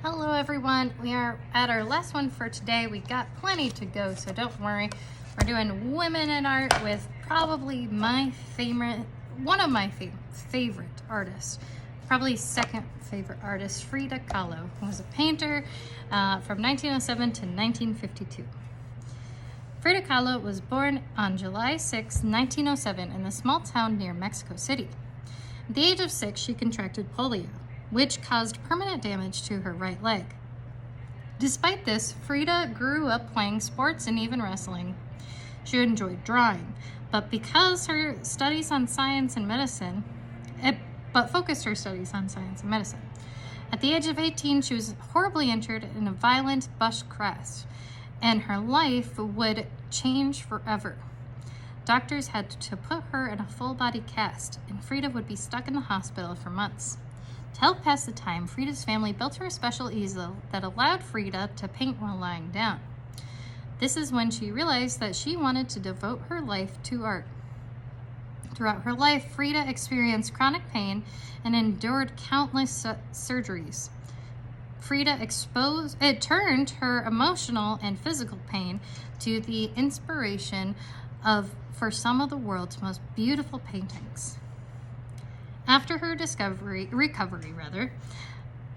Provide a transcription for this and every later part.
Hello everyone, we are at our last one for today. We got plenty to go, so don't worry. We're doing women in art with probably one of my favorite artists, probably second favorite artist, Frida Kahlo, who was a painter from 1907 to 1952. Frida Kahlo was born on July 6, 1907 in a small town near Mexico City. At the age of 6, she contracted polio, which caused permanent damage to her right leg. Despite this, Frida grew up playing sports and even wrestling. She enjoyed drawing, but focused her studies on science and medicine. At the age of 18, she was horribly injured in a violent bus crash, and her life would change forever. Doctors had to put her in a full-body cast, and Frida would be stuck in the hospital for months. To help pass the time, Frida's family built her a special easel that allowed Frida to paint while lying down. This is when she realized that she wanted to devote her life to art. Throughout her life, Frida experienced chronic pain and endured countless surgeries. It turned her emotional and physical pain to the inspiration for some of the world's most beautiful paintings. After her recovery,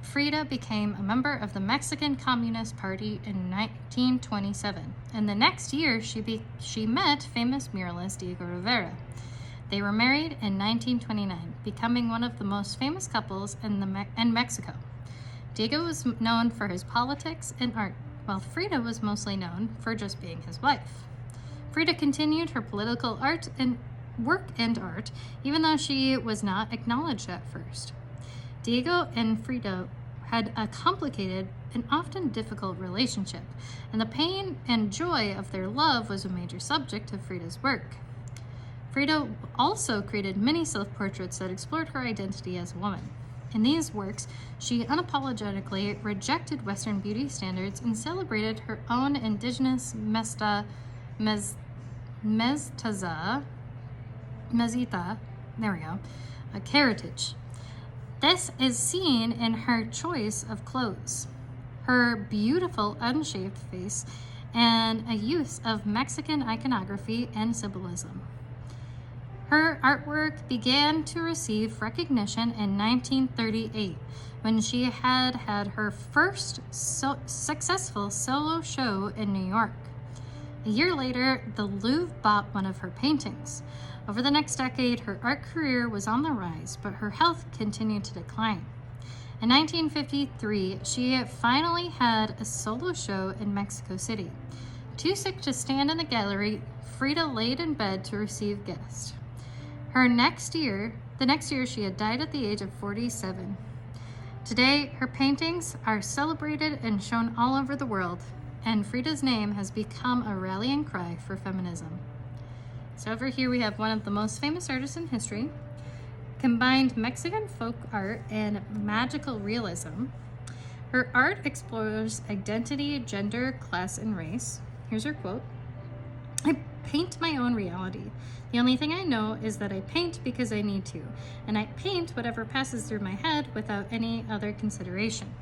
Frida became a member of the Mexican Communist Party in 1927, and the next year she met famous muralist Diego Rivera. They were married in 1929, becoming one of the most famous couples in Mexico. Diego was known for his politics and art, while Frida was mostly known for just being his wife. Frida continued her political work and art, even though she was not acknowledged at first. Diego and Frida had a complicated and often difficult relationship, and the pain and joy of their love was a major subject of Frida's work. Frida also created many self-portraits that explored her identity as a woman. In these works, she unapologetically rejected Western beauty standards and celebrated her own indigenous mestiza heritage. This is seen in her choice of clothes, her beautiful unshaved face, and a use of Mexican iconography and symbolism. Her artwork began to receive recognition in 1938 when she had her first successful solo show in New York. A year later, the Louvre bought one of her paintings. Over the next decade, her art career was on the rise, but her health continued to decline. In 1953, she finally had a solo show in Mexico City. Too sick to stand in the gallery, Frida laid in bed to receive guests. The next year, she had died at the age of 47. Today, her paintings are celebrated and shown all over the world, and Frida's name has become a rallying cry for feminism. So over here we have one of the most famous artists in history, combined Mexican folk art and magical realism. Her art explores identity, gender, class, and race. Here's her quote: "I paint my own reality. The only thing I know is that I paint because I need to, and I paint whatever passes through my head without any other consideration."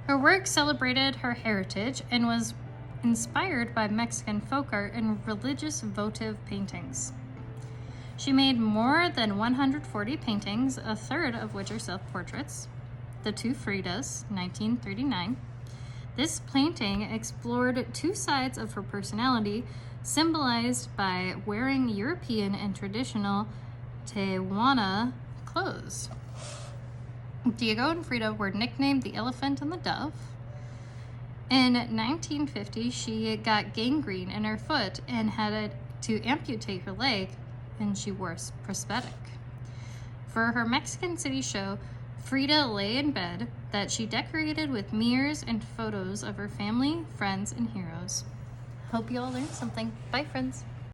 Her work celebrated her heritage and was inspired by Mexican folk art and religious votive paintings. She made more than 140 paintings, a third of which are self-portraits. The Two Fridas, 1939. This painting explored two sides of her personality, symbolized by wearing European and traditional Tehuana clothes. Diego and Frida were nicknamed the Elephant and the Dove. In 1950, she got gangrene in her foot and had to amputate her leg, and she wore a prosthetic. For her Mexican City show, Frida lay in bed that she decorated with mirrors and photos of her family, friends, and heroes. Hope you all learned something. Bye, friends.